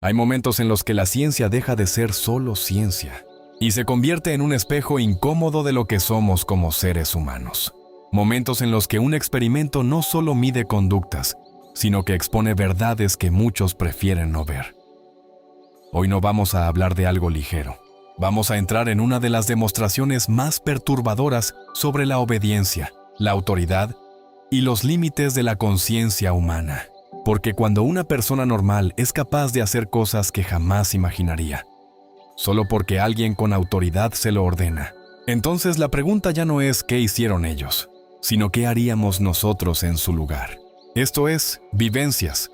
Hay momentos en los que la ciencia deja de ser solo ciencia y se convierte en un espejo incómodo de lo que somos como seres humanos. Momentos en los que un experimento no solo mide conductas, sino que expone verdades que muchos prefieren no ver. Hoy no vamos a hablar de algo ligero. Vamos a entrar en una de las demostraciones más perturbadoras sobre la obediencia, la autoridad y los límites de la conciencia humana. Porque cuando una persona normal es capaz de hacer cosas que jamás imaginaría, solo porque alguien con autoridad se lo ordena, entonces la pregunta ya no es qué hicieron ellos, sino qué haríamos nosotros en su lugar. Esto es, vivencias,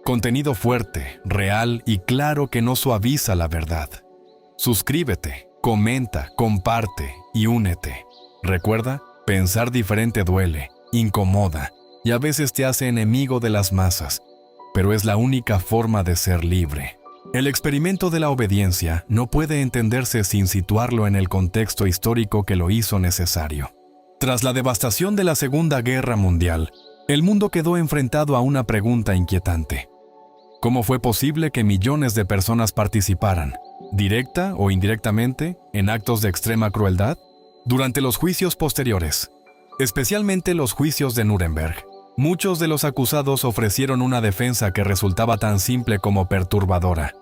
contenido fuerte, real y claro que no suaviza la verdad. Suscríbete, comenta, comparte y únete. Recuerda, pensar diferente duele, incomoda y a veces te hace enemigo de las masas, pero es la única forma de ser libre. El experimento de la obediencia no puede entenderse sin situarlo en el contexto histórico que lo hizo necesario. Tras la devastación de la Segunda Guerra Mundial, el mundo quedó enfrentado a una pregunta inquietante. ¿Cómo fue posible que millones de personas participaran, directa o indirectamente, en actos de extrema crueldad? Durante los juicios posteriores, especialmente los juicios de Nuremberg, muchos de los acusados ofrecieron una defensa que resultaba tan simple como perturbadora.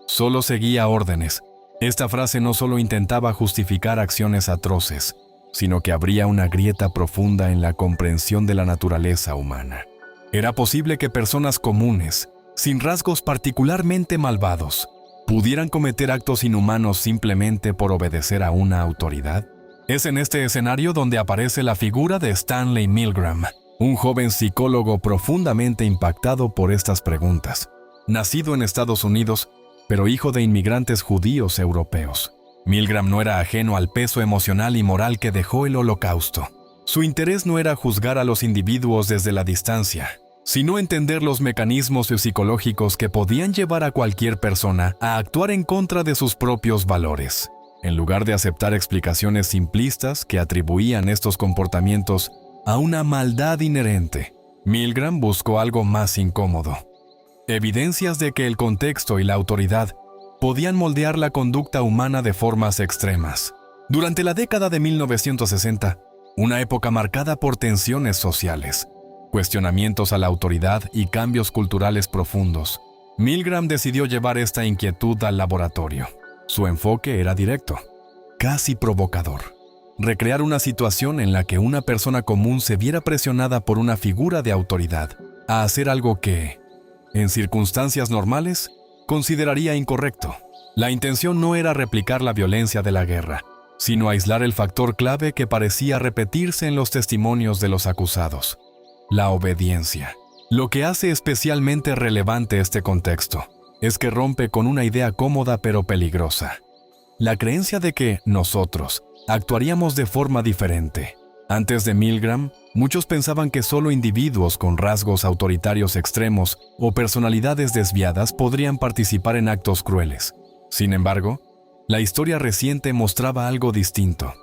Solo seguía órdenes. Esta frase no solo intentaba justificar acciones atroces, sino que abría una grieta profunda en la comprensión de la naturaleza humana. ¿Era posible que personas comunes, sin rasgos particularmente malvados, pudieran cometer actos inhumanos simplemente por obedecer a una autoridad? Es en este escenario donde aparece la figura de Stanley Milgram, un joven psicólogo profundamente impactado por estas preguntas. Nacido en Estados Unidos, pero hijo de inmigrantes judíos europeos, Milgram no era ajeno al peso emocional y moral que dejó el Holocausto. Su interés no era juzgar a los individuos desde la distancia, sino entender los mecanismos psicológicos que podían llevar a cualquier persona a actuar en contra de sus propios valores. En lugar de aceptar explicaciones simplistas que atribuían estos comportamientos a una maldad inherente, Milgram buscó algo más incómodo: evidencias de que el contexto y la autoridad podían moldear la conducta humana de formas extremas. Durante la década de 1960, una época marcada por tensiones sociales, cuestionamientos a la autoridad y cambios culturales profundos, Milgram decidió llevar esta inquietud al laboratorio. Su enfoque era directo, casi provocador: recrear una situación en la que una persona común se viera presionada por una figura de autoridad a hacer algo que, en circunstancias normales, consideraría incorrecto. La intención no era replicar la violencia de la guerra, sino aislar el factor clave que parecía repetirse en los testimonios de los acusados: la obediencia. Lo que hace especialmente relevante este contexto es que rompe con una idea cómoda pero peligrosa: la creencia de que nosotros actuaríamos de forma diferente. Antes de Milgram, muchos pensaban que solo individuos con rasgos autoritarios extremos o personalidades desviadas podrían participar en actos crueles. Sin embargo, la historia reciente mostraba algo distinto.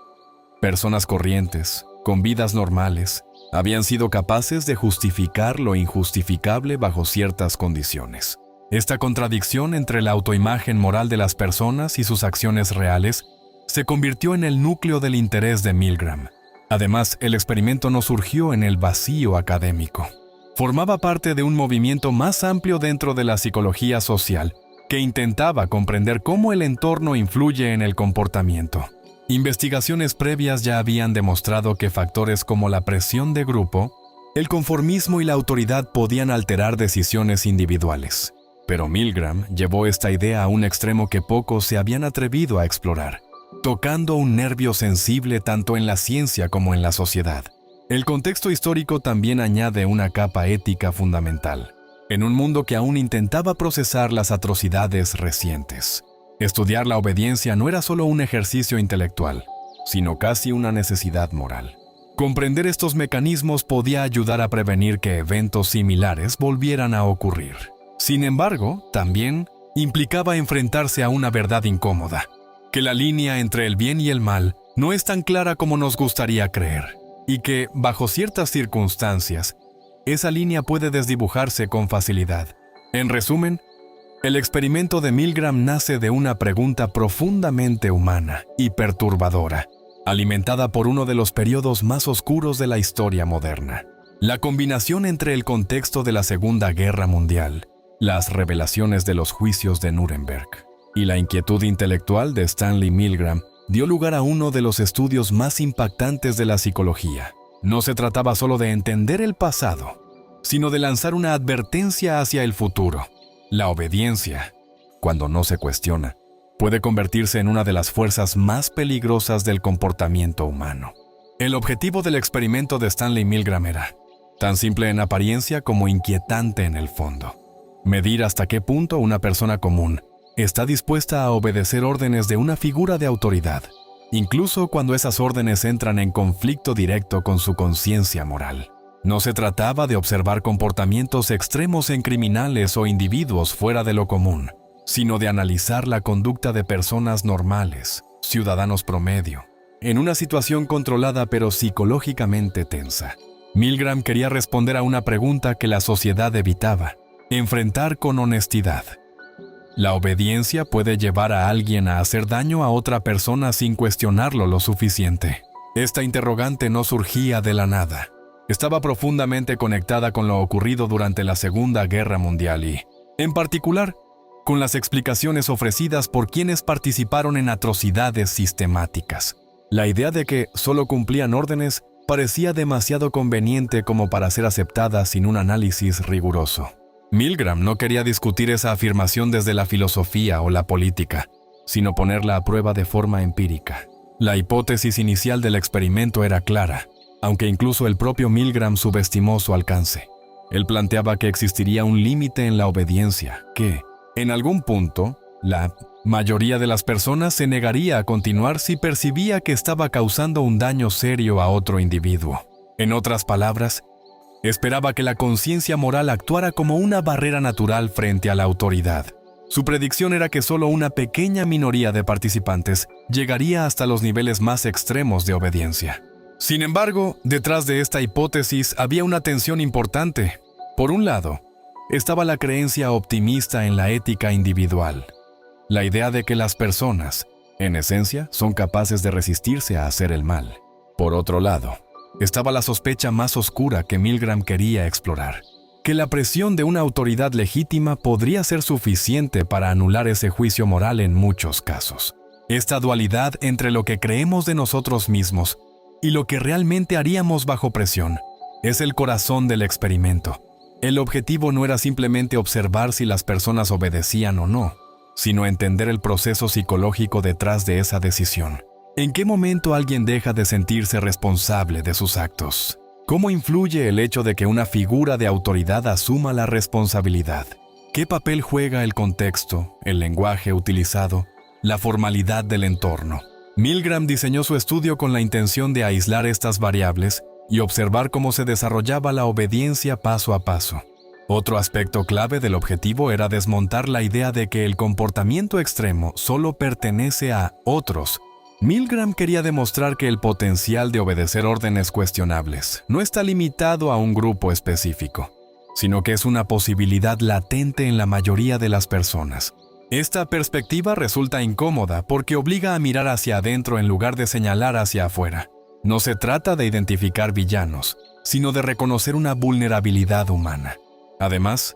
Personas corrientes, con vidas normales, habían sido capaces de justificar lo injustificable bajo ciertas condiciones. Esta contradicción entre la autoimagen moral de las personas y sus acciones reales se convirtió en el núcleo del interés de Milgram. Además, el experimento no surgió en el vacío académico. Formaba parte de un movimiento más amplio dentro de la psicología social que intentaba comprender cómo el entorno influye en el comportamiento. Investigaciones previas ya habían demostrado que factores como la presión de grupo, el conformismo y la autoridad podían alterar decisiones individuales. Pero Milgram llevó esta idea a un extremo que pocos se habían atrevido a explorar, tocando un nervio sensible tanto en la ciencia como en la sociedad. El contexto histórico también añade una capa ética fundamental. En un mundo que aún intentaba procesar las atrocidades recientes, estudiar la obediencia no era solo un ejercicio intelectual, sino casi una necesidad moral. Comprender estos mecanismos podía ayudar a prevenir que eventos similares volvieran a ocurrir. Sin embargo, también implicaba enfrentarse a una verdad incómoda: que la línea entre el bien y el mal no es tan clara como nos gustaría creer, y que, bajo ciertas circunstancias, esa línea puede desdibujarse con facilidad. En resumen, El experimento de Milgram nace de una pregunta profundamente humana y perturbadora, alimentada por uno de los periodos más oscuros de la historia moderna. La combinación entre el contexto de la Segunda Guerra Mundial, las revelaciones de los juicios de Nuremberg y la inquietud intelectual de Stanley Milgram dio lugar a uno de los estudios más impactantes de la psicología. No se trataba solo de entender el pasado, sino de lanzar una advertencia hacia el futuro. La obediencia, cuando no se cuestiona, puede convertirse en una de las fuerzas más peligrosas del comportamiento humano. El objetivo del experimento de Stanley Milgram era tan simple en apariencia como inquietante en el fondo: medir hasta qué punto una persona común está dispuesta a obedecer órdenes de una figura de autoridad, incluso cuando esas órdenes entran en conflicto directo con su conciencia moral. No se trataba de observar comportamientos extremos en criminales o individuos fuera de lo común, sino de analizar la conducta de personas normales, ciudadanos promedio, en una situación controlada pero psicológicamente tensa. Milgram quería responder a una pregunta que la sociedad evitaba: enfrentar con honestidad. ¿La obediencia puede llevar a alguien a hacer daño a otra persona sin cuestionarlo lo suficiente? Esta interrogante no surgía de la nada. Estaba profundamente conectada con lo ocurrido durante la Segunda Guerra Mundial y, en particular, con las explicaciones ofrecidas por quienes participaron en atrocidades sistemáticas. La idea de que solo cumplían órdenes parecía demasiado conveniente como para ser aceptada sin un análisis riguroso. Milgram no quería discutir esa afirmación desde la filosofía o la política, sino ponerla a prueba de forma empírica. La hipótesis inicial del experimento era clara, aunque incluso el propio Milgram subestimó su alcance. Él planteaba que existiría un límite en la obediencia, que, en algún punto, la mayoría de las personas se negaría a continuar si percibía que estaba causando un daño serio a otro individuo. En otras palabras, esperaba que la conciencia moral actuara como una barrera natural frente a la autoridad. Su predicción era que solo una pequeña minoría de participantes llegaría hasta los niveles más extremos de obediencia. Sin embargo, detrás de esta hipótesis había una tensión importante. Por un lado, estaba la creencia optimista en la ética individual, la idea de que las personas, en esencia, son capaces de resistirse a hacer el mal. Por otro lado, estaba la sospecha más oscura que Milgram quería explorar: que la presión de una autoridad legítima podría ser suficiente para anular ese juicio moral en muchos casos. Esta dualidad entre lo que creemos de nosotros mismos y lo que realmente haríamos bajo presión es el corazón del experimento. El objetivo no era simplemente observar si las personas obedecían o no, sino entender el proceso psicológico detrás de esa decisión. ¿En qué momento alguien deja de sentirse responsable de sus actos? ¿Cómo influye el hecho de que una figura de autoridad asuma la responsabilidad? ¿Qué papel juega el contexto, el lenguaje utilizado, la formalidad del entorno? Milgram diseñó su estudio con la intención de aislar estas variables y observar cómo se desarrollaba la obediencia paso a paso. Otro aspecto clave del objetivo era desmontar la idea de que el comportamiento extremo solo pertenece a otros. Milgram quería demostrar que el potencial de obedecer órdenes cuestionables no está limitado a un grupo específico, sino que es una posibilidad latente en la mayoría de las personas. Esta perspectiva resulta incómoda porque obliga a mirar hacia adentro en lugar de señalar hacia afuera. No se trata de identificar villanos, sino de reconocer una vulnerabilidad humana. Además,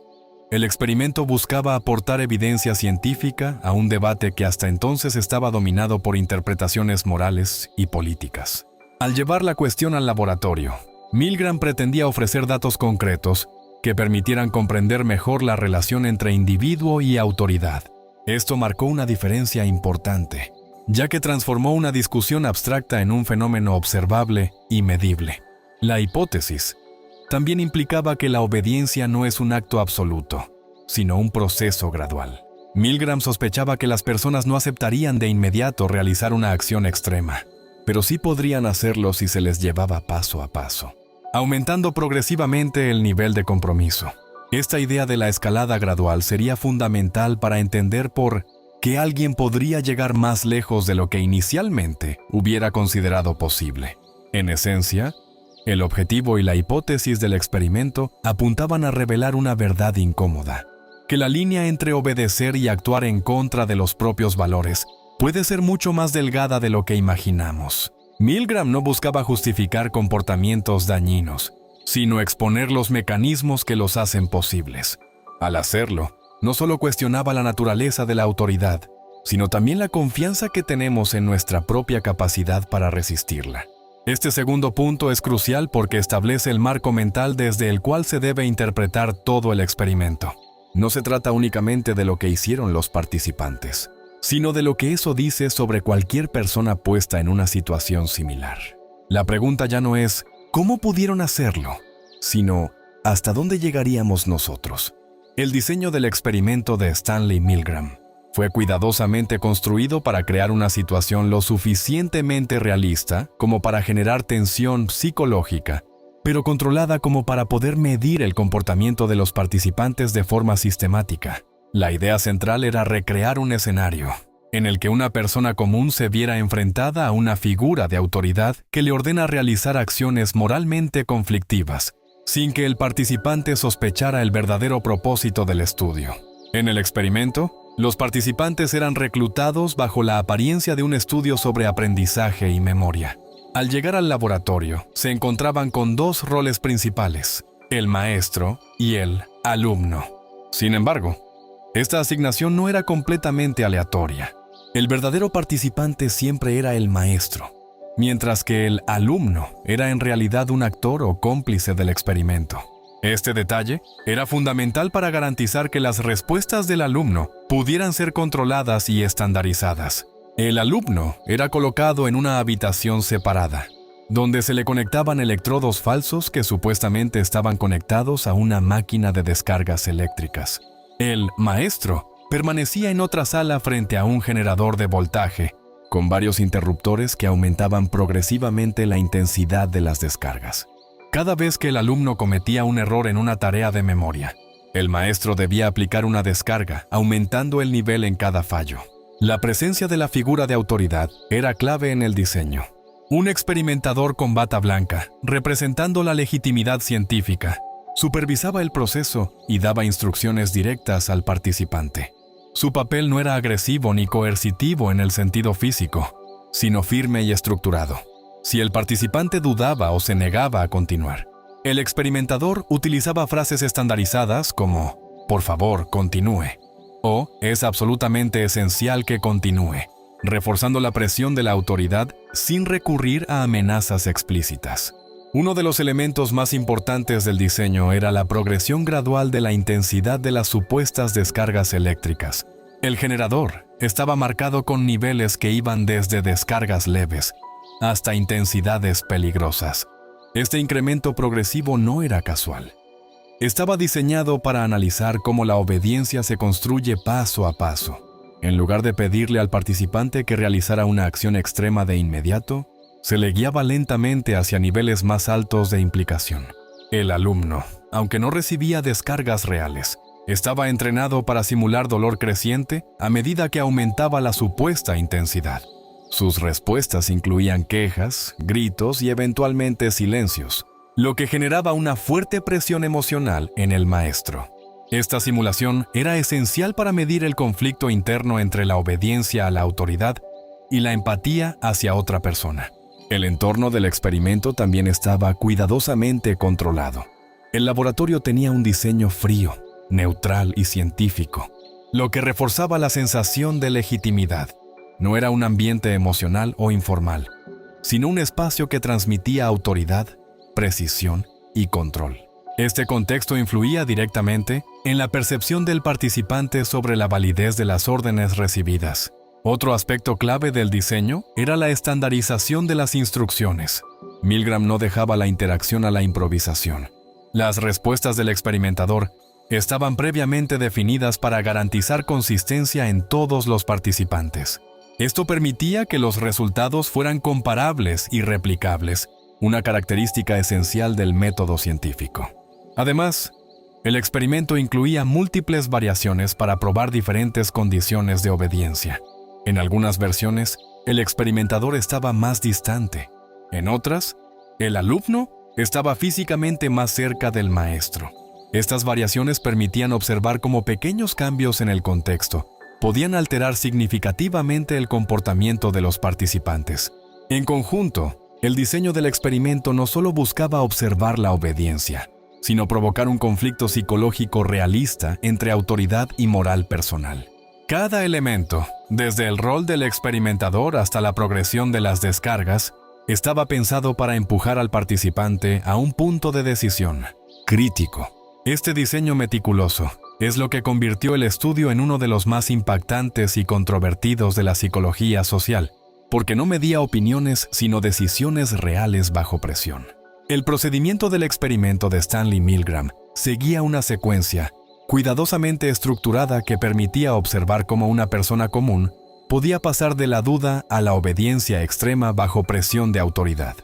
el experimento buscaba aportar evidencia científica a un debate que hasta entonces estaba dominado por interpretaciones morales y políticas. Al llevar la cuestión al laboratorio, Milgram pretendía ofrecer datos concretos que permitieran comprender mejor la relación entre individuo y autoridad. Esto marcó una diferencia importante, ya que transformó una discusión abstracta en un fenómeno observable y medible. La hipótesis también implicaba que la obediencia no es un acto absoluto, sino un proceso gradual. Milgram sospechaba que las personas no aceptarían de inmediato realizar una acción extrema, pero sí podrían hacerlo si se les llevaba paso a paso, aumentando progresivamente el nivel de compromiso. Esta idea de la escalada gradual sería fundamental para entender por qué alguien podría llegar más lejos de lo que inicialmente hubiera considerado posible. En esencia, el objetivo y la hipótesis del experimento apuntaban a revelar una verdad incómoda. que la línea entre obedecer y actuar en contra de los propios valores puede ser mucho más delgada de lo que imaginamos. Milgram no buscaba justificar comportamientos dañinos, sino exponer los mecanismos que los hacen posibles. Al hacerlo, no solo cuestionaba la naturaleza de la autoridad, sino también la confianza que tenemos en nuestra propia capacidad para resistirla. Este segundo punto es crucial porque establece el marco mental desde el cual se debe interpretar todo el experimento. No se trata únicamente de lo que hicieron los participantes, sino de lo que eso dice sobre cualquier persona puesta en una situación similar. La pregunta ya no es ¿cómo pudieron hacerlo?, sino ¿hasta dónde llegaríamos nosotros? El diseño del experimento de Stanley Milgram fue cuidadosamente construido para crear una situación lo suficientemente realista como para generar tensión psicológica, pero controlada como para poder medir el comportamiento de los participantes de forma sistemática. La idea central era recrear un escenario en el que una persona común se viera enfrentada a una figura de autoridad que le ordena realizar acciones moralmente conflictivas, sin que el participante sospechara el verdadero propósito del estudio. En el experimento, los participantes eran reclutados bajo la apariencia de un estudio sobre aprendizaje y memoria. Al llegar al laboratorio, se encontraban con dos roles principales, el maestro y el alumno. Sin embargo, esta asignación no era completamente aleatoria. El verdadero participante siempre era el maestro, mientras que el alumno era en realidad un actor o cómplice del experimento. Este detalle era fundamental para garantizar que las respuestas del alumno pudieran ser controladas y estandarizadas. El alumno era colocado en una habitación separada, donde se le conectaban electrodos falsos que supuestamente estaban conectados a una máquina de descargas eléctricas. El maestro permanecía en otra sala frente a un generador de voltaje, con varios interruptores que aumentaban progresivamente la intensidad de las descargas. Cada vez que el alumno cometía un error en una tarea de memoria, el maestro debía aplicar una descarga, aumentando el nivel en cada fallo. La presencia de la figura de autoridad era clave en el diseño. Un experimentador con bata blanca, representando la legitimidad científica, supervisaba el proceso y daba instrucciones directas al participante. Su papel no era agresivo ni coercitivo en el sentido físico, sino firme y estructurado. Si el participante dudaba o se negaba a continuar, el experimentador utilizaba frases estandarizadas como «por favor, continúe» o «es absolutamente esencial que continúe», reforzando la presión de la autoridad sin recurrir a amenazas explícitas. Uno de los elementos más importantes del diseño era la progresión gradual de la intensidad de las supuestas descargas eléctricas. El generador estaba marcado con niveles que iban desde descargas leves hasta intensidades peligrosas. Este incremento progresivo no era casual. Estaba diseñado para analizar cómo la obediencia se construye paso a paso. En lugar de pedirle al participante que realizara una acción extrema de inmediato, se le guiaba lentamente hacia niveles más altos de implicación. El alumno, aunque no recibía descargas reales, estaba entrenado para simular dolor creciente a medida que aumentaba la supuesta intensidad. Sus respuestas incluían quejas, gritos y eventualmente silencios, lo que generaba una fuerte presión emocional en el maestro. Esta simulación era esencial para medir el conflicto interno entre la obediencia a la autoridad y la empatía hacia otra persona. El entorno del experimento también estaba cuidadosamente controlado. El laboratorio tenía un diseño frío, neutral y científico, lo que reforzaba la sensación de legitimidad. No era un ambiente emocional o informal, sino un espacio que transmitía autoridad, precisión y control. Este contexto influía directamente en la percepción del participante sobre la validez de las órdenes recibidas. Otro aspecto clave del diseño era la estandarización de las instrucciones. Milgram no dejaba la interacción a la improvisación. Las respuestas del experimentador estaban previamente definidas para garantizar consistencia en todos los participantes. Esto permitía que los resultados fueran comparables y replicables, una característica esencial del método científico. Además, el experimento incluía múltiples variaciones para probar diferentes condiciones de obediencia. En algunas versiones, el experimentador estaba más distante. En otras, el alumno estaba físicamente más cerca del maestro. Estas variaciones permitían observar cómo pequeños cambios en el contexto podían alterar significativamente el comportamiento de los participantes. En conjunto, el diseño del experimento no solo buscaba observar la obediencia, sino provocar un conflicto psicológico realista entre autoridad y moral personal. Cada elemento, desde el rol del experimentador hasta la progresión de las descargas, estaba pensado para empujar al participante a un punto de decisión crítico. Este diseño meticuloso es lo que convirtió el estudio en uno de los más impactantes y controvertidos de la psicología social, porque no medía opiniones sino decisiones reales bajo presión. El procedimiento del experimento de Stanley Milgram seguía una secuencia cuidadosamente estructurada que permitía observar cómo una persona común podía pasar de la duda a la obediencia extrema bajo presión de autoridad.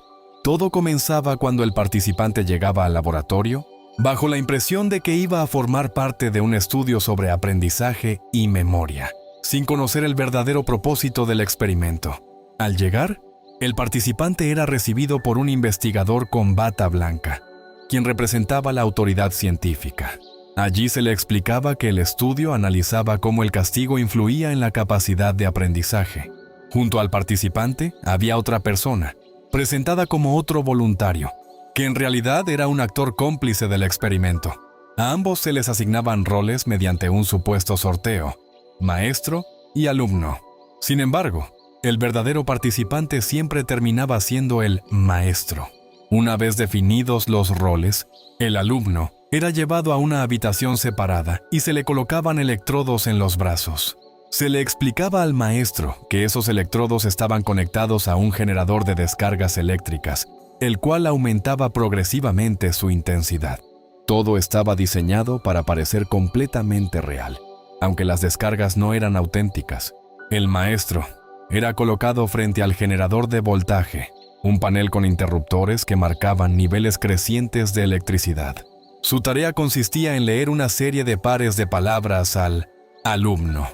Todo comenzaba cuando el participante llegaba al laboratorio, bajo la impresión de que iba a formar parte de un estudio sobre aprendizaje y memoria, sin conocer el verdadero propósito del experimento. Al llegar, el participante era recibido por un investigador con bata blanca, quien representaba la autoridad científica. Allí se le explicaba que el estudio analizaba cómo el castigo influía en la capacidad de aprendizaje. Junto al participante había otra persona, presentada como otro voluntario, que en realidad era un actor cómplice del experimento. A ambos se les asignaban roles mediante un supuesto sorteo, maestro y alumno. Sin embargo, el verdadero participante siempre terminaba siendo el maestro. Una vez definidos los roles, el alumno era llevado a una habitación separada y se le colocaban electrodos en los brazos. Se le explicaba al maestro que esos electrodos estaban conectados a un generador de descargas eléctricas, el cual aumentaba progresivamente su intensidad. Todo estaba diseñado para parecer completamente real, aunque las descargas no eran auténticas. El maestro era colocado frente al generador de voltaje, un panel con interruptores que marcaban niveles crecientes de electricidad. Su tarea consistía en leer una serie de pares de palabras al alumno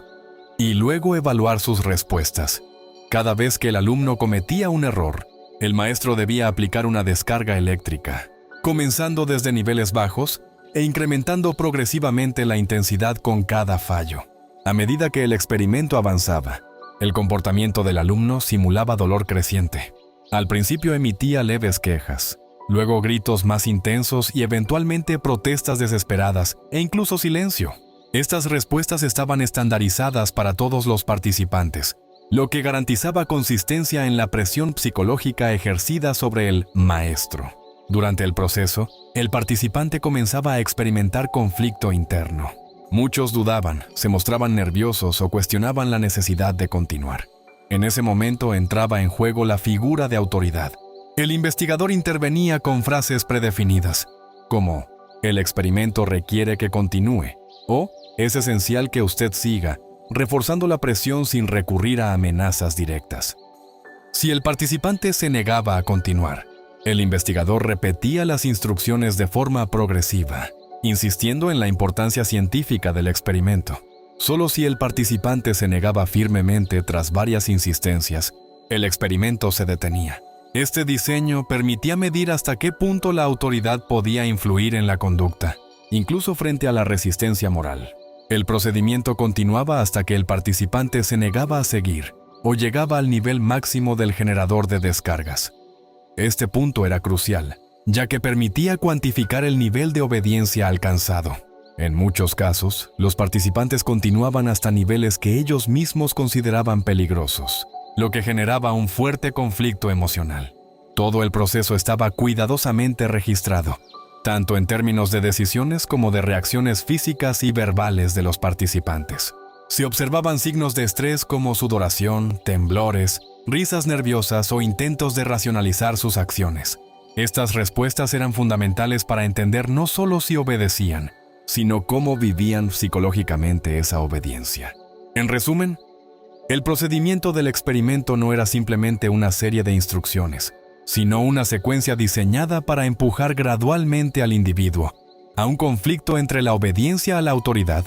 y luego evaluar sus respuestas. Cada vez que el alumno cometía un error, el maestro debía aplicar una descarga eléctrica, comenzando desde niveles bajos e incrementando progresivamente la intensidad con cada fallo. A medida que el experimento avanzaba, el comportamiento del alumno simulaba dolor creciente. Al principio emitía leves quejas, luego gritos más intensos y eventualmente protestas desesperadas e incluso silencio. Estas respuestas estaban estandarizadas para todos los participantes, lo que garantizaba consistencia en la presión psicológica ejercida sobre el maestro. Durante el proceso, el participante comenzaba a experimentar conflicto interno. Muchos dudaban, se mostraban nerviosos o cuestionaban la necesidad de continuar. En ese momento entraba en juego la figura de autoridad. El investigador intervenía con frases predefinidas, como «El experimento requiere que continúe» o «Es esencial que usted siga», reforzando la presión sin recurrir a amenazas directas. Si el participante se negaba a continuar, el investigador repetía las instrucciones de forma progresiva, insistiendo en la importancia científica del experimento. Solo si el participante se negaba firmemente tras varias insistencias, el experimento se detenía. Este diseño permitía medir hasta qué punto la autoridad podía influir en la conducta, incluso frente a la resistencia moral. El procedimiento continuaba hasta que el participante se negaba a seguir o llegaba al nivel máximo del generador de descargas. Este punto era crucial, ya que permitía cuantificar el nivel de obediencia alcanzado. En muchos casos, los participantes continuaban hasta niveles que ellos mismos consideraban peligrosos, lo que generaba un fuerte conflicto emocional. Todo el proceso estaba cuidadosamente registrado, tanto en términos de decisiones como de reacciones físicas y verbales de los participantes. Se observaban signos de estrés como sudoración, temblores, risas nerviosas o intentos de racionalizar sus acciones. Estas respuestas eran fundamentales para entender no solo si obedecían, sino cómo vivían psicológicamente esa obediencia. En resumen, el procedimiento del experimento no era simplemente una serie de instrucciones, sino una secuencia diseñada para empujar gradualmente al individuo a un conflicto entre la obediencia a la autoridad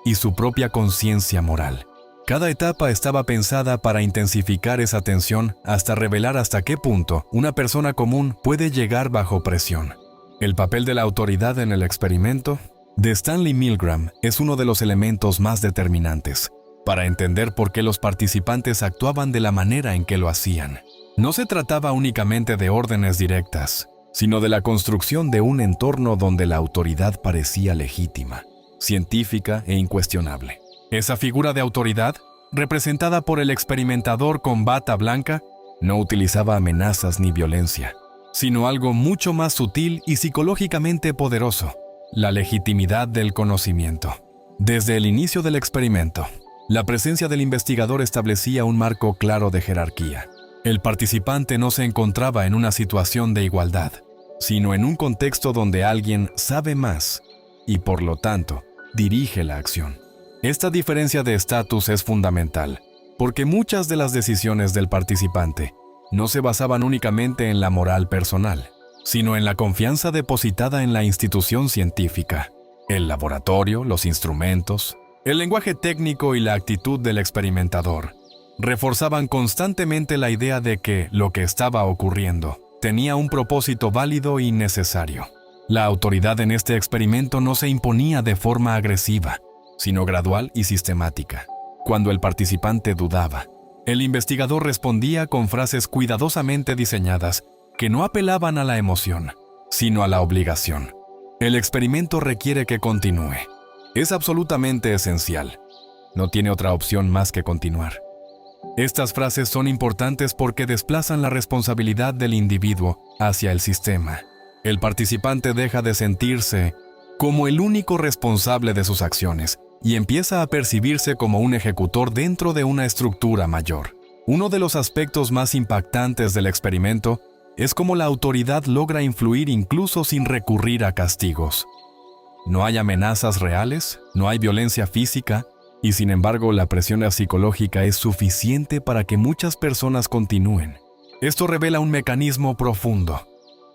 y su propia conciencia moral. Cada etapa estaba pensada para intensificar esa tensión hasta revelar hasta qué punto una persona común puede llegar bajo presión. El papel de la autoridad en el experimento de Stanley Milgram es uno de los elementos más determinantes para entender por qué los participantes actuaban de la manera en que lo hacían. No se trataba únicamente de órdenes directas, sino de la construcción de un entorno donde la autoridad parecía legítima, científica e incuestionable. Esa figura de autoridad, representada por el experimentador con bata blanca, no utilizaba amenazas ni violencia, sino algo mucho más sutil y psicológicamente poderoso: la legitimidad del conocimiento. Desde el inicio del experimento, la presencia del investigador establecía un marco claro de jerarquía. El participante no se encontraba en una situación de igualdad, sino en un contexto donde alguien sabe más y, por lo tanto, dirige la acción. Esta diferencia de estatus es fundamental, porque muchas de las decisiones del participante no se basaban únicamente en la moral personal, sino en la confianza depositada en la institución científica, el laboratorio, los instrumentos, el lenguaje técnico y la actitud del experimentador. Reforzaban constantemente la idea de que lo que estaba ocurriendo tenía un propósito válido y necesario. La autoridad en este experimento no se imponía de forma agresiva, sino gradual y sistemática. Cuando el participante dudaba, el investigador respondía con frases cuidadosamente diseñadas que no apelaban a la emoción, sino a la obligación. El experimento requiere que continúe. Es absolutamente esencial. No tiene otra opción más que continuar. Estas frases son importantes porque desplazan la responsabilidad del individuo hacia el sistema. El participante deja de sentirse como el único responsable de sus acciones y empieza a percibirse como un ejecutor dentro de una estructura mayor. Uno de los aspectos más impactantes del experimento es cómo la autoridad logra influir incluso sin recurrir a castigos. No hay amenazas reales, no hay violencia física, y sin embargo la presión psicológica es suficiente para que muchas personas continúen. Esto revela un mecanismo profundo.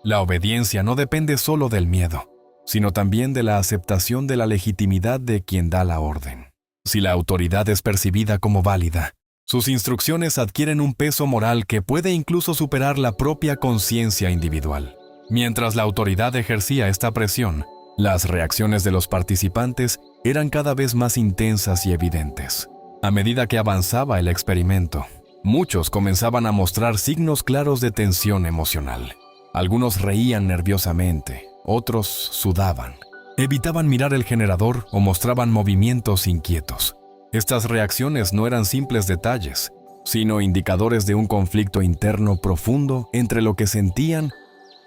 La obediencia no depende solo del miedo, sino también de la aceptación de la legitimidad de quien da la orden. Si la autoridad es percibida como válida, sus instrucciones adquieren un peso moral que puede incluso superar la propia conciencia individual. Mientras la autoridad ejercía esta presión, las reacciones de los participantes eran cada vez más intensas y evidentes. A medida que avanzaba el experimento, muchos comenzaban a mostrar signos claros de tensión emocional. Algunos reían nerviosamente, otros sudaban, evitaban mirar el generador o mostraban movimientos inquietos. Estas reacciones no eran simples detalles, sino indicadores de un conflicto interno profundo entre lo que sentían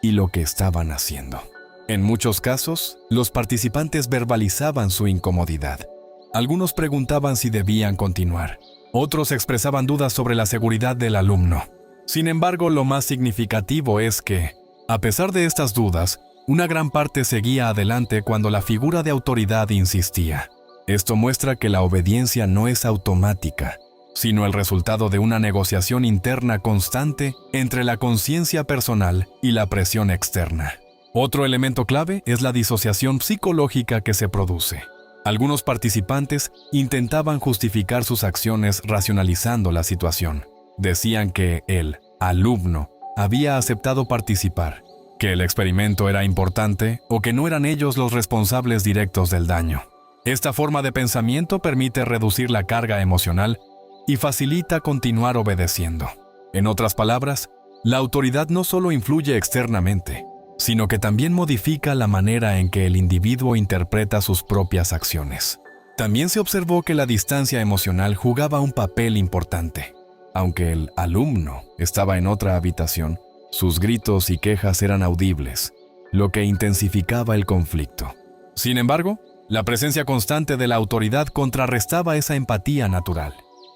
y lo que estaban haciendo. En muchos casos, los participantes verbalizaban su incomodidad. Algunos preguntaban si debían continuar. Otros expresaban dudas sobre la seguridad del alumno. Sin embargo, lo más significativo es que, a pesar de estas dudas, una gran parte seguía adelante cuando la figura de autoridad insistía. Esto muestra que la obediencia no es automática, sino el resultado de una negociación interna constante entre la conciencia personal y la presión externa. Otro elemento clave es la disociación psicológica que se produce. Algunos participantes intentaban justificar sus acciones racionalizando la situación. Decían que el alumno había aceptado participar, que el experimento era importante o que no eran ellos los responsables directos del daño. Esta forma de pensamiento permite reducir la carga emocional y facilita continuar obedeciendo. En otras palabras, la autoridad no solo influye externamente, sino que también modifica la manera en que el individuo interpreta sus propias acciones. También se observó que la distancia emocional jugaba un papel importante. Aunque el alumno estaba en otra habitación, sus gritos y quejas eran audibles, lo que intensificaba el conflicto. Sin embargo, la presencia constante de la autoridad contrarrestaba esa empatía natural.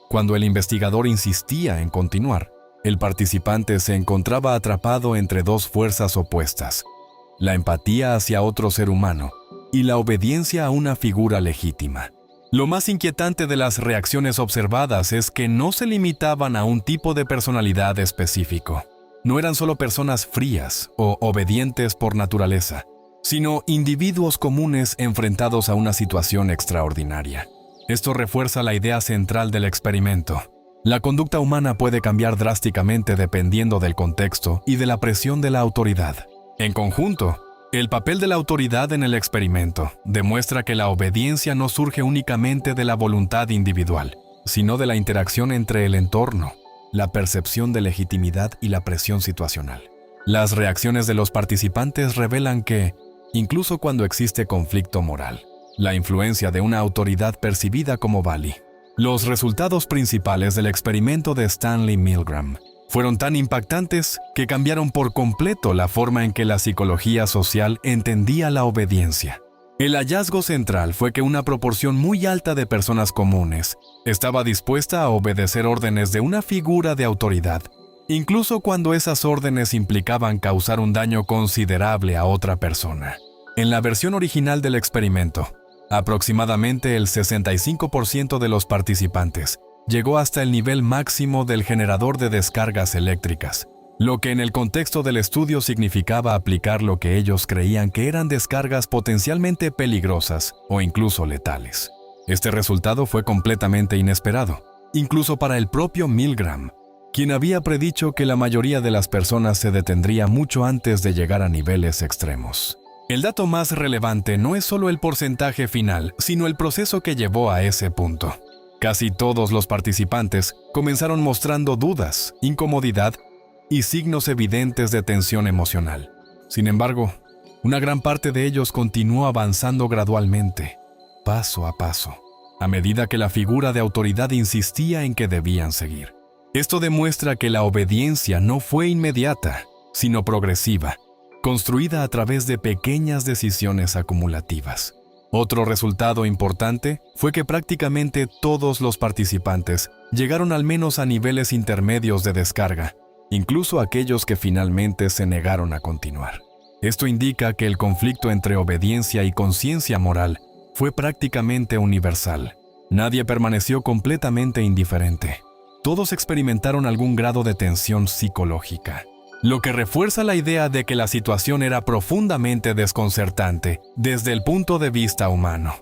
Cuando el investigador insistía en continuar, el participante se encontraba atrapado entre dos fuerzas opuestas: la empatía hacia otro ser humano y la obediencia a una figura legítima. Lo más inquietante de las reacciones observadas es que no se limitaban a un tipo de personalidad específico. No eran solo personas frías o obedientes por naturaleza, sino individuos comunes enfrentados a una situación extraordinaria. Esto refuerza la idea central del experimento. La conducta humana puede cambiar drásticamente dependiendo del contexto y de la presión de la autoridad. En conjunto, El papel de la autoridad en el experimento demuestra que la obediencia no surge únicamente de la voluntad individual, sino de la interacción entre el entorno, la percepción de legitimidad y la presión situacional. Las reacciones de los participantes revelan que, incluso cuando existe conflicto moral, la influencia de una autoridad percibida como válida. Los resultados principales del experimento de Stanley Milgram fueron tan impactantes que cambiaron por completo la forma en que la psicología social entendía la obediencia. El hallazgo central fue que una proporción muy alta de personas comunes estaba dispuesta a obedecer órdenes de una figura de autoridad, incluso cuando esas órdenes implicaban causar un daño considerable a otra persona. En la versión original del experimento, aproximadamente el 65% de los participantes llegó hasta el nivel máximo del generador de descargas eléctricas, lo que en el contexto del estudio significaba aplicar lo que ellos creían que eran descargas potencialmente peligrosas o incluso letales. Este resultado fue completamente inesperado, incluso para el propio Milgram, quien había predicho que la mayoría de las personas se detendría mucho antes de llegar a niveles extremos. El dato más relevante no es solo el porcentaje final, sino el proceso que llevó a ese punto. Casi todos los participantes comenzaron mostrando dudas, incomodidad y signos evidentes de tensión emocional. Sin embargo, una gran parte de ellos continuó avanzando gradualmente, paso a paso, a medida que la figura de autoridad insistía en que debían seguir. Esto demuestra que la obediencia no fue inmediata, sino progresiva, construida a través de pequeñas decisiones acumulativas. Otro resultado importante fue que prácticamente todos los participantes llegaron al menos a niveles intermedios de descarga, incluso aquellos que finalmente se negaron a continuar. Esto indica que el conflicto entre obediencia y conciencia moral fue prácticamente universal. Nadie permaneció completamente indiferente. Todos experimentaron algún grado de tensión psicológica, lo que refuerza la idea de que la situación era profundamente desconcertante desde el punto de vista humano.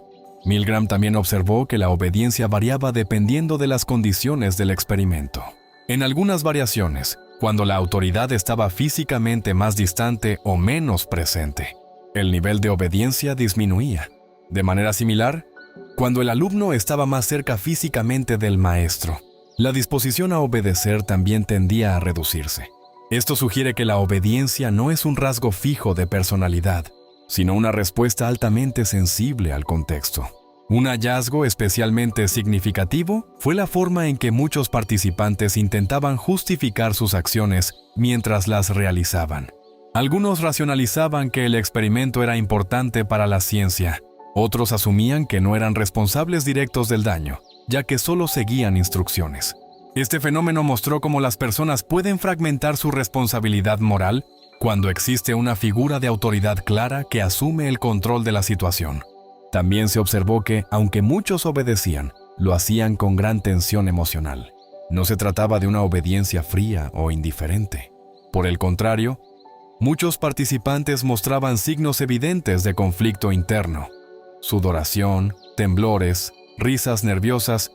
Milgram también observó que la obediencia variaba dependiendo de las condiciones del experimento. En algunas variaciones, cuando la autoridad estaba físicamente más distante o menos presente, el nivel de obediencia disminuía. De manera similar, cuando el alumno estaba más cerca físicamente del maestro, la disposición a obedecer también tendía a reducirse. Esto sugiere que la obediencia no es un rasgo fijo de personalidad, sino una respuesta altamente sensible al contexto. Un hallazgo especialmente significativo fue la forma en que muchos participantes intentaban justificar sus acciones mientras las realizaban. Algunos racionalizaban que el experimento era importante para la ciencia, otros asumían que no eran responsables directos del daño, ya que solo seguían instrucciones. Este fenómeno mostró cómo las personas pueden fragmentar su responsabilidad moral cuando existe una figura de autoridad clara que asume el control de la situación. También se observó que, aunque muchos obedecían, lo hacían con gran tensión emocional. No se trataba de una obediencia fría o indiferente. Por el contrario, muchos participantes mostraban signos evidentes de conflicto interno: sudoración, temblores, risas nerviosas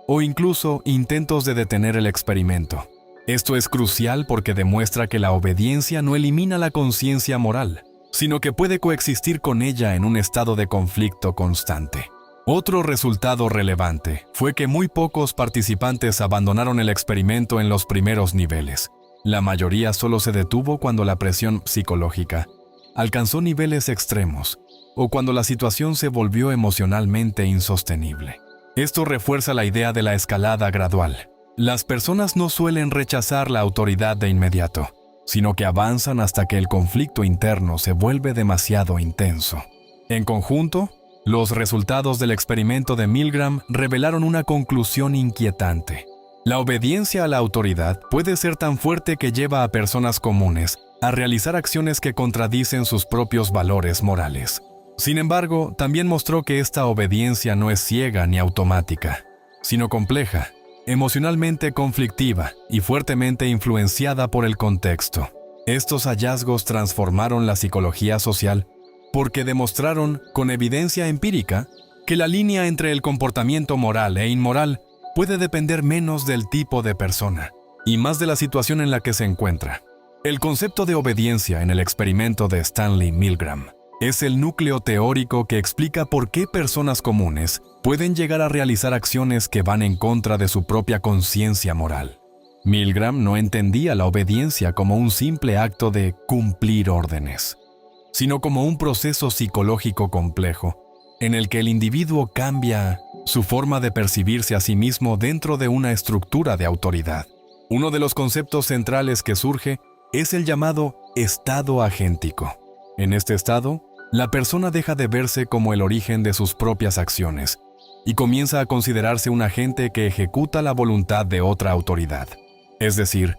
o incluso intentos de detener el experimento. Esto es crucial porque demuestra que la obediencia no elimina la conciencia moral, sino que puede coexistir con ella en un estado de conflicto constante. Otro resultado relevante fue que muy pocos participantes abandonaron el experimento en los primeros niveles. La mayoría solo se detuvo cuando la presión psicológica alcanzó niveles extremos o cuando la situación se volvió emocionalmente insostenible. Esto refuerza la idea de la escalada gradual. Las personas no suelen rechazar la autoridad de inmediato, sino que avanzan hasta que el conflicto interno se vuelve demasiado intenso. En conjunto, los resultados del experimento de Milgram revelaron una conclusión inquietante. La obediencia a la autoridad puede ser tan fuerte que lleva a personas comunes a realizar acciones que contradicen sus propios valores morales. Sin embargo, también mostró que esta obediencia no es ciega ni automática, sino compleja, emocionalmente conflictiva y fuertemente influenciada por el contexto. Estos hallazgos transformaron la psicología social porque demostraron, con evidencia empírica, que la línea entre el comportamiento moral e inmoral puede depender menos del tipo de persona y más de la situación en la que se encuentra. El concepto de obediencia en el experimento de Stanley Milgram es el núcleo teórico que explica por qué personas comunes pueden llegar a realizar acciones que van en contra de su propia conciencia moral. Milgram no entendía la obediencia como un simple acto de cumplir órdenes, sino como un proceso psicológico complejo en el que el individuo cambia su forma de percibirse a sí mismo dentro de una estructura de autoridad. Uno de los conceptos centrales que surge es el llamado estado agéntico. En este estado, la persona deja de verse como el origen de sus propias acciones y comienza a considerarse un agente que ejecuta la voluntad de otra autoridad. Es decir,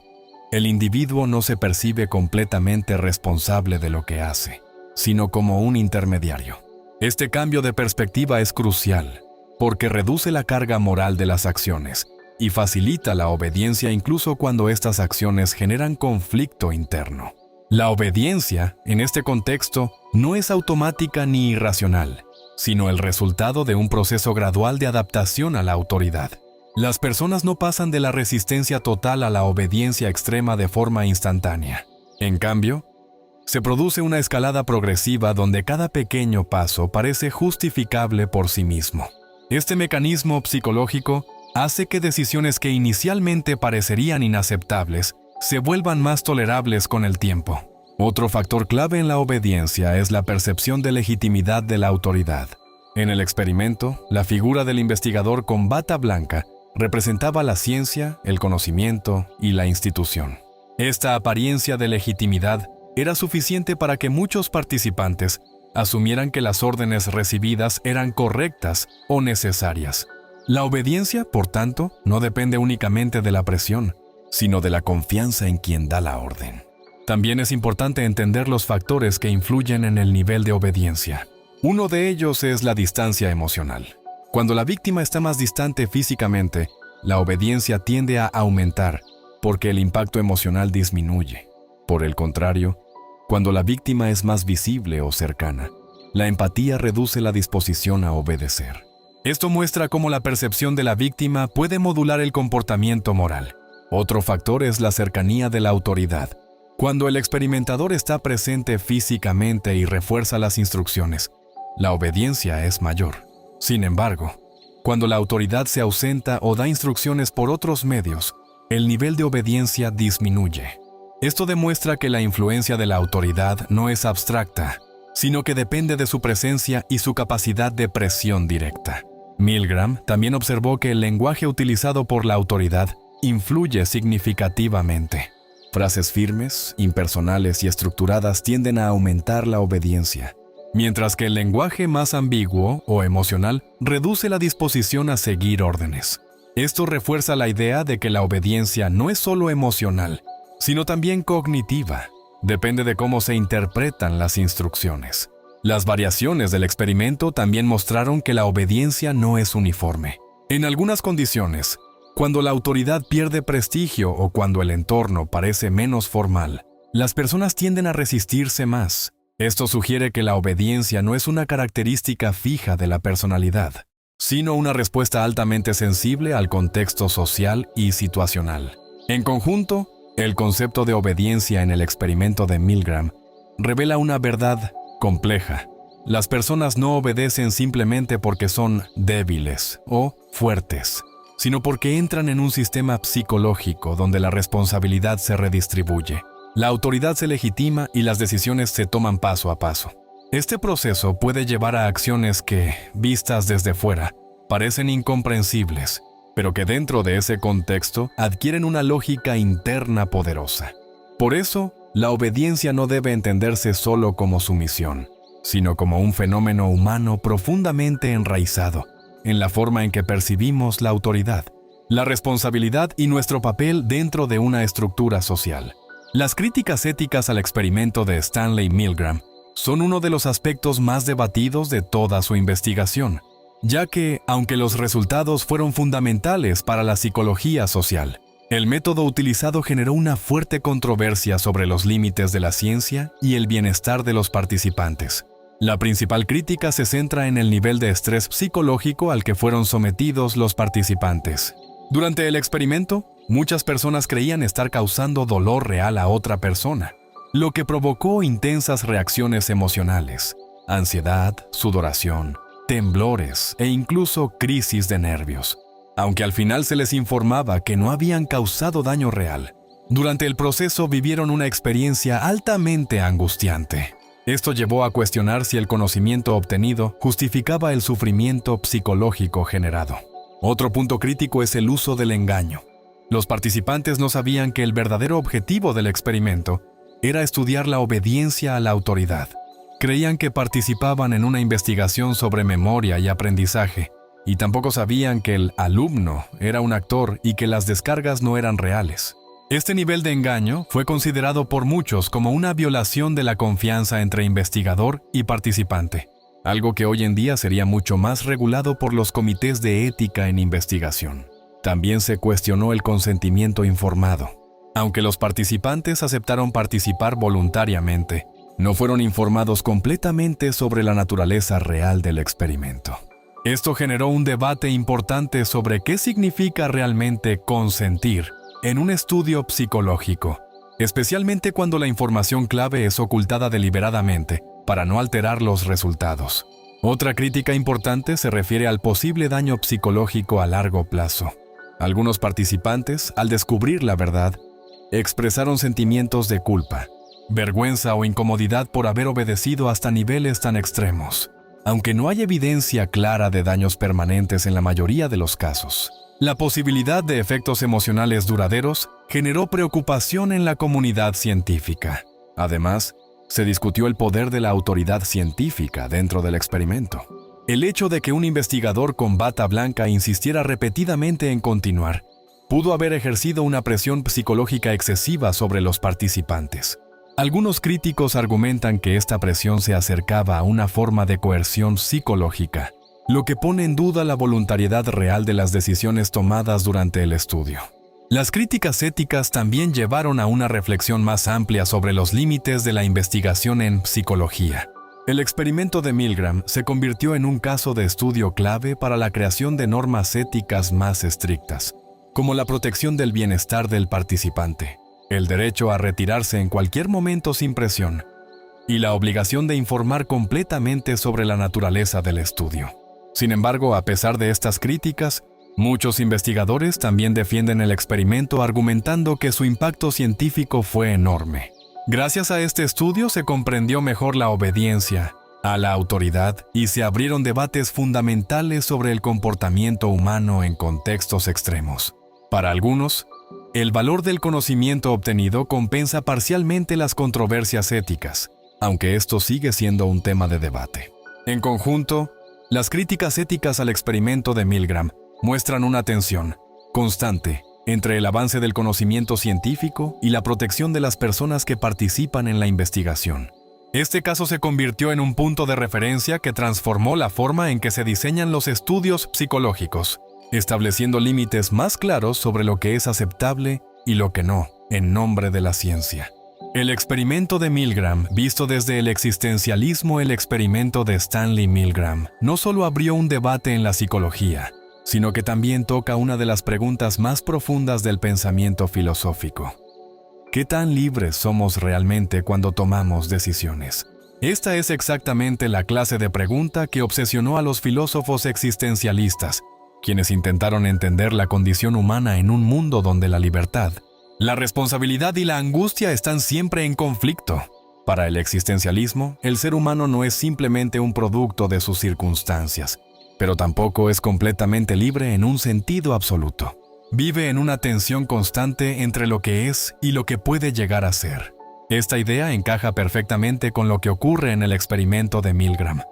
el individuo no se percibe completamente responsable de lo que hace, sino como un intermediario. Este cambio de perspectiva es crucial, porque reduce la carga moral de las acciones y facilita la obediencia incluso cuando estas acciones generan conflicto interno. La obediencia, en este contexto, no es automática ni irracional, sino el resultado de un proceso gradual de adaptación a la autoridad. Las personas no pasan de la resistencia total a la obediencia extrema de forma instantánea. En cambio, se produce una escalada progresiva donde cada pequeño paso parece justificable por sí mismo. Este mecanismo psicológico hace que decisiones que inicialmente parecerían inaceptables se vuelvan más tolerables con el tiempo. Otro factor clave en la obediencia es la percepción de legitimidad de la autoridad. En el experimento, la figura del investigador con bata blanca representaba la ciencia, el conocimiento y la institución. Esta apariencia de legitimidad era suficiente para que muchos participantes asumieran que las órdenes recibidas eran correctas o necesarias. La obediencia, por tanto, no depende únicamente de la presión, sino de la confianza en quien da la orden. También es importante entender los factores que influyen en el nivel de obediencia. Uno de ellos es la distancia emocional. Cuando la víctima está más distante físicamente, la obediencia tiende a aumentar, porque el impacto emocional disminuye. Por el contrario, cuando la víctima es más visible o cercana, la empatía reduce la disposición a obedecer. Esto muestra cómo la percepción de la víctima puede modular el comportamiento moral. Otro factor es la cercanía de la autoridad. Cuando el experimentador está presente físicamente y refuerza las instrucciones, la obediencia es mayor. Sin embargo, cuando la autoridad se ausenta o da instrucciones por otros medios, el nivel de obediencia disminuye. Esto demuestra que la influencia de la autoridad no es abstracta, sino que depende de su presencia y su capacidad de presión directa. Milgram también observó que el lenguaje utilizado por la autoridad influye significativamente. Frases firmes, impersonales y estructuradas tienden a aumentar la obediencia, mientras que el lenguaje más ambiguo o emocional reduce la disposición a seguir órdenes. Esto refuerza la idea de que la obediencia no es solo emocional, sino también cognitiva. Depende de cómo se interpretan las instrucciones. Las variaciones del experimento también mostraron que la obediencia no es uniforme. En algunas condiciones, cuando la autoridad pierde prestigio o cuando el entorno parece menos formal, las personas tienden a resistirse más. Esto sugiere que la obediencia no es una característica fija de la personalidad, sino una respuesta altamente sensible al contexto social y situacional. En conjunto, el concepto de obediencia en el experimento de Milgram revela una verdad compleja. Las personas no obedecen simplemente porque son débiles o fuertes, sino porque entran en un sistema psicológico donde la responsabilidad se redistribuye. La autoridad se legitima y las decisiones se toman paso a paso. Este proceso puede llevar a acciones que, vistas desde fuera, parecen incomprensibles, pero que dentro de ese contexto adquieren una lógica interna poderosa. Por eso, la obediencia no debe entenderse solo como sumisión, sino como un fenómeno humano profundamente enraizado en la forma en que percibimos la autoridad, la responsabilidad y nuestro papel dentro de una estructura social. Las críticas éticas al experimento de Stanley Milgram son uno de los aspectos más debatidos de toda su investigación, ya que, aunque los resultados fueron fundamentales para la psicología social, el método utilizado generó una fuerte controversia sobre los límites de la ciencia y el bienestar de los participantes. La principal crítica se centra en el nivel de estrés psicológico al que fueron sometidos los participantes. Durante el experimento, Muchas personas creían estar causando dolor real a otra persona, lo que provocó intensas reacciones emocionales, ansiedad, sudoración, temblores e incluso crisis de nervios. Aunque al final se les informaba que no habían causado daño real, durante el proceso vivieron una experiencia altamente angustiante. Esto llevó a cuestionar si el conocimiento obtenido justificaba el sufrimiento psicológico generado. Otro punto crítico es el uso del engaño. Los participantes no sabían que el verdadero objetivo del experimento era estudiar la obediencia a la autoridad. Creían que participaban en una investigación sobre memoria y aprendizaje, y tampoco sabían que el alumno era un actor y que las descargas no eran reales. Este nivel de engaño fue considerado por muchos como una violación de la confianza entre investigador y participante, algo que hoy en día sería mucho más regulado por los comités de ética en investigación. También se cuestionó el consentimiento informado. Aunque los participantes aceptaron participar voluntariamente, no fueron informados completamente sobre la naturaleza real del experimento. Esto generó un debate importante sobre qué significa realmente consentir en un estudio psicológico, especialmente cuando la información clave es ocultada deliberadamente para no alterar los resultados. Otra crítica importante se refiere al posible daño psicológico a largo plazo. Algunos participantes, al descubrir la verdad, expresaron sentimientos de culpa, vergüenza o incomodidad por haber obedecido hasta niveles tan extremos. Aunque no hay evidencia clara de daños permanentes en la mayoría de los casos, la posibilidad de efectos emocionales duraderos generó preocupación en la comunidad científica. Además, se discutió el poder de la autoridad científica dentro del experimento. El hecho de que un investigador con bata blanca insistiera repetidamente en continuar pudo haber ejercido una presión psicológica excesiva sobre los participantes. Algunos críticos argumentan que esta presión se acercaba a una forma de coerción psicológica, lo que pone en duda la voluntariedad real de las decisiones tomadas durante el estudio. Las críticas éticas también llevaron a una reflexión más amplia sobre los límites de la investigación en psicología. El experimento de Milgram se convirtió en un caso de estudio clave para la creación de normas éticas más estrictas, como la protección del bienestar del participante, el derecho a retirarse en cualquier momento sin presión, y la obligación de informar completamente sobre la naturaleza del estudio. Sin embargo, a pesar de estas críticas, muchos investigadores también defienden el experimento argumentando que su impacto científico fue enorme. Gracias a este estudio se comprendió mejor la obediencia a la autoridad y se abrieron debates fundamentales sobre el comportamiento humano en contextos extremos. Para algunos, el valor del conocimiento obtenido compensa parcialmente las controversias éticas, aunque esto sigue siendo un tema de debate. En conjunto, las críticas éticas al experimento de Milgram muestran una tensión constante entre el avance del conocimiento científico y la protección de las personas que participan en la investigación. Este caso se convirtió en un punto de referencia que transformó la forma en que se diseñan los estudios psicológicos, estableciendo límites más claros sobre lo que es aceptable y lo que no, en nombre de la ciencia. El experimento de Milgram, visto desde el existencialismo, el experimento de Stanley Milgram, no solo abrió un debate en la psicología, sino que también toca una de las preguntas más profundas del pensamiento filosófico. ¿Qué tan libres somos realmente cuando tomamos decisiones? Esta es exactamente la clase de pregunta que obsesionó a los filósofos existencialistas, quienes intentaron entender la condición humana en un mundo donde la libertad, la responsabilidad y la angustia están siempre en conflicto. Para el existencialismo, el ser humano no es simplemente un producto de sus circunstancias, pero tampoco es completamente libre en un sentido absoluto. Vive en una tensión constante entre lo que es y lo que puede llegar a ser. Esta idea encaja perfectamente con lo que ocurre en el experimento de Milgram.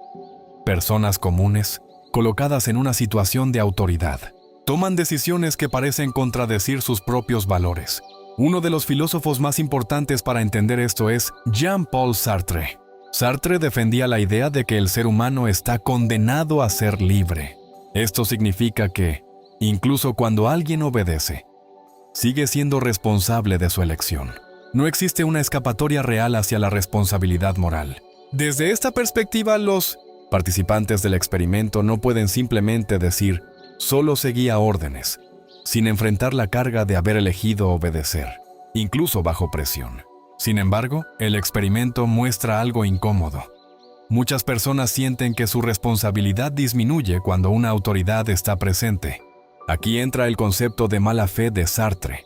Personas comunes, colocadas en una situación de autoridad, toman decisiones que parecen contradecir sus propios valores. Uno de los filósofos más importantes para entender esto es Jean-Paul Sartre. Sartre defendía la idea de que el ser humano está condenado a ser libre. Esto significa que, incluso cuando alguien obedece, sigue siendo responsable de su elección. No existe una escapatoria real hacia la responsabilidad moral. Desde esta perspectiva, los participantes del experimento no pueden simplemente decir, solo seguía órdenes, sin enfrentar la carga de haber elegido obedecer, incluso bajo presión. Sin embargo, el experimento muestra algo incómodo. Muchas personas sienten que su responsabilidad disminuye cuando una autoridad está presente. Aquí entra el concepto de mala fe de Sartre,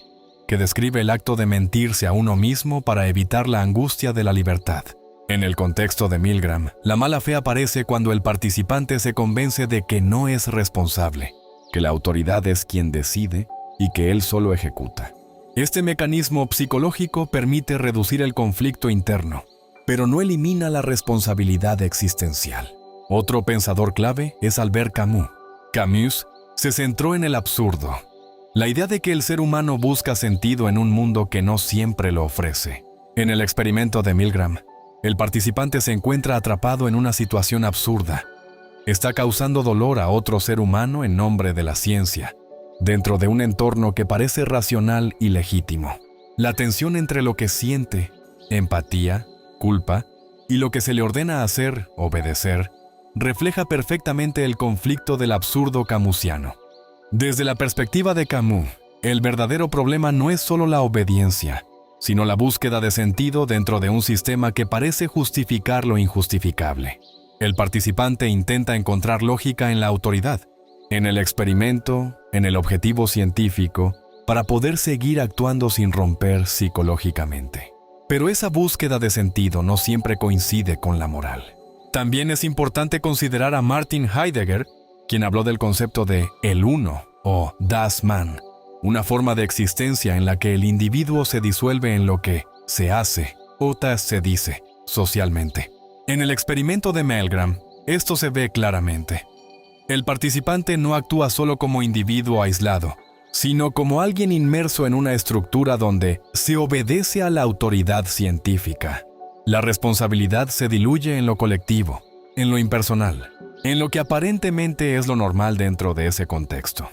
que describe el acto de mentirse a uno mismo para evitar la angustia de la libertad. En el contexto de Milgram, la mala fe aparece cuando el participante se convence de que no es responsable, que la autoridad es quien decide y que él solo ejecuta. Este mecanismo psicológico permite reducir el conflicto interno, pero no elimina la responsabilidad existencial. Otro pensador clave es Albert Camus. Camus se centró en el absurdo, la idea de que el ser humano busca sentido en un mundo que no siempre lo ofrece. En el experimento de Milgram, el participante se encuentra atrapado en una situación absurda. Está causando dolor a otro ser humano en nombre de la ciencia, dentro de un entorno que parece racional y legítimo. La tensión entre lo que siente, empatía, culpa, y lo que se le ordena hacer, obedecer, refleja perfectamente el conflicto del absurdo camusiano. Desde la perspectiva de Camus, el verdadero problema no es solo la obediencia, sino la búsqueda de sentido dentro de un sistema que parece justificar lo injustificable. El participante intenta encontrar lógica en la autoridad, en el experimento, en el objetivo científico, para poder seguir actuando sin romper psicológicamente. Pero esa búsqueda de sentido no siempre coincide con la moral. También es importante considerar a Martin Heidegger, quien habló del concepto de el uno o das Man, una forma de existencia en la que el individuo se disuelve en lo que se hace o se dice socialmente. En el experimento de Milgram, esto se ve claramente. El participante no actúa solo como individuo aislado, sino como alguien inmerso en una estructura donde se obedece a la autoridad científica. La responsabilidad se diluye en lo colectivo, en lo impersonal, en lo que aparentemente es lo normal dentro de ese contexto.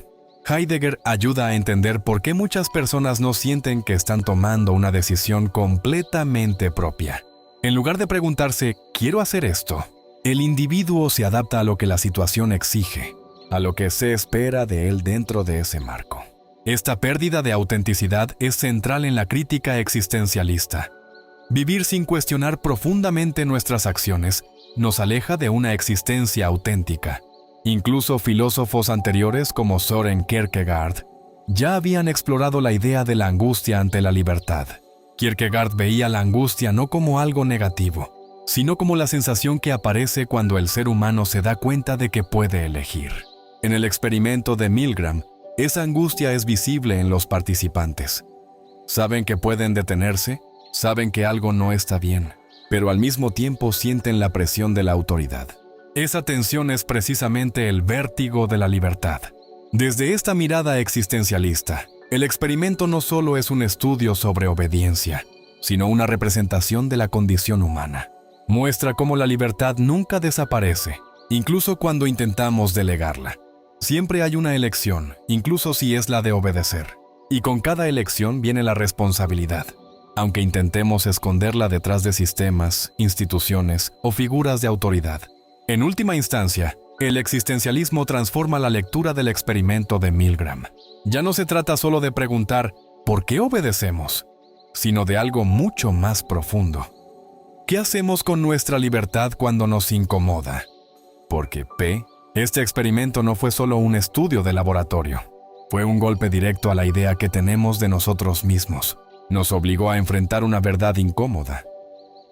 Heidegger ayuda a entender por qué muchas personas no sienten que están tomando una decisión completamente propia. En lugar de preguntarse, ¿quiero hacer esto?, el individuo se adapta a lo que la situación exige, a lo que se espera de él dentro de ese marco. Esta pérdida de autenticidad es central en la crítica existencialista. Vivir sin cuestionar profundamente nuestras acciones nos aleja de una existencia auténtica. Incluso filósofos anteriores como Søren Kierkegaard ya habían explorado la idea de la angustia ante la libertad. Kierkegaard veía la angustia no como algo negativo, sino como la sensación que aparece cuando el ser humano se da cuenta de que puede elegir. En el experimento de Milgram, esa angustia es visible en los participantes. Saben que pueden detenerse, saben que algo no está bien, pero al mismo tiempo sienten la presión de la autoridad. Esa tensión es precisamente el vértigo de la libertad. Desde esta mirada existencialista, el experimento no solo es un estudio sobre obediencia, sino una representación de la condición humana. Muestra cómo la libertad nunca desaparece, incluso cuando intentamos delegarla. Siempre hay una elección, incluso si es la de obedecer. Y con cada elección viene la responsabilidad, aunque intentemos esconderla detrás de sistemas, instituciones o figuras de autoridad. En última instancia, el existencialismo transforma la lectura del experimento de Milgram. Ya no se trata solo de preguntar ¿por qué obedecemos?, sino de algo mucho más profundo. ¿Qué hacemos con nuestra libertad cuando nos incomoda? Porque este experimento no fue solo un estudio de laboratorio. Fue un golpe directo a la idea que tenemos de nosotros mismos. Nos obligó a enfrentar una verdad incómoda.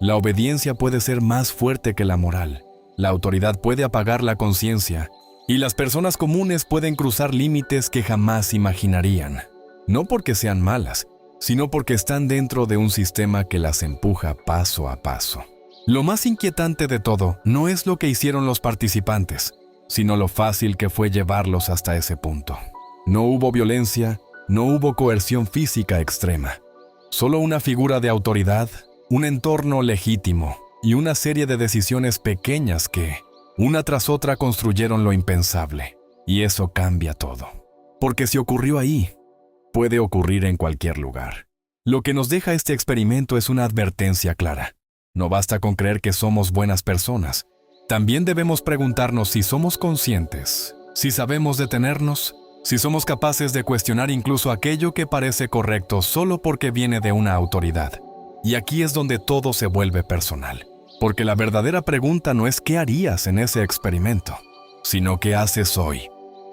La obediencia puede ser más fuerte que la moral. La autoridad puede apagar la conciencia. Y las personas comunes pueden cruzar límites que jamás imaginarían. No porque sean malas, sino porque están dentro de un sistema que las empuja paso a paso. Lo más inquietante de todo no es lo que hicieron los participantes, sino lo fácil que fue llevarlos hasta ese punto. No hubo violencia, no hubo coerción física extrema. Solo una figura de autoridad, un entorno legítimo y una serie de decisiones pequeñas que, una tras otra, construyeron lo impensable. Y eso cambia todo. Porque si ocurrió ahí, puede ocurrir en cualquier lugar. Lo que nos deja este experimento es una advertencia clara. No basta con creer que somos buenas personas. También debemos preguntarnos si somos conscientes, si sabemos detenernos Si somos capaces de cuestionar incluso aquello que parece correcto solo porque viene de una autoridad. Y aquí es donde todo se vuelve personal. Porque la verdadera pregunta no es qué harías en ese experimento, sino qué haces hoy,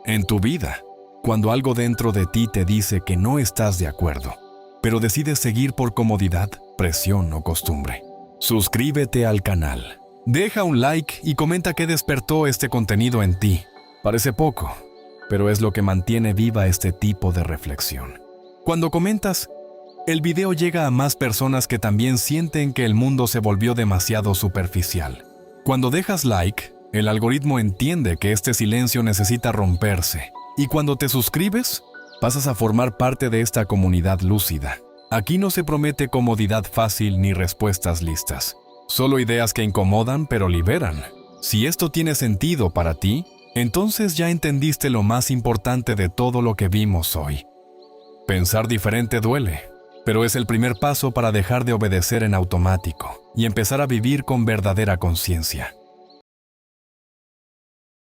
en tu vida, cuando algo dentro de ti te dice que no estás de acuerdo, pero decides seguir por comodidad, presión o costumbre. Suscríbete al canal. Deja un like y comenta qué despertó este contenido en ti. Parece poco, pero es lo que mantiene viva este tipo de reflexión. Cuando comentas, el video llega a más personas que también sienten que el mundo se volvió demasiado superficial. Cuando dejas like, el algoritmo entiende que este silencio necesita romperse. Y cuando te suscribes, pasas a formar parte de esta comunidad lúcida. Aquí no se promete comodidad fácil ni respuestas listas. Solo ideas que incomodan pero liberan. Si esto tiene sentido para ti, entonces ya entendiste lo más importante de todo lo que vimos hoy. Pensar diferente duele, pero es el primer paso para dejar de obedecer en automático y empezar a vivir con verdadera conciencia.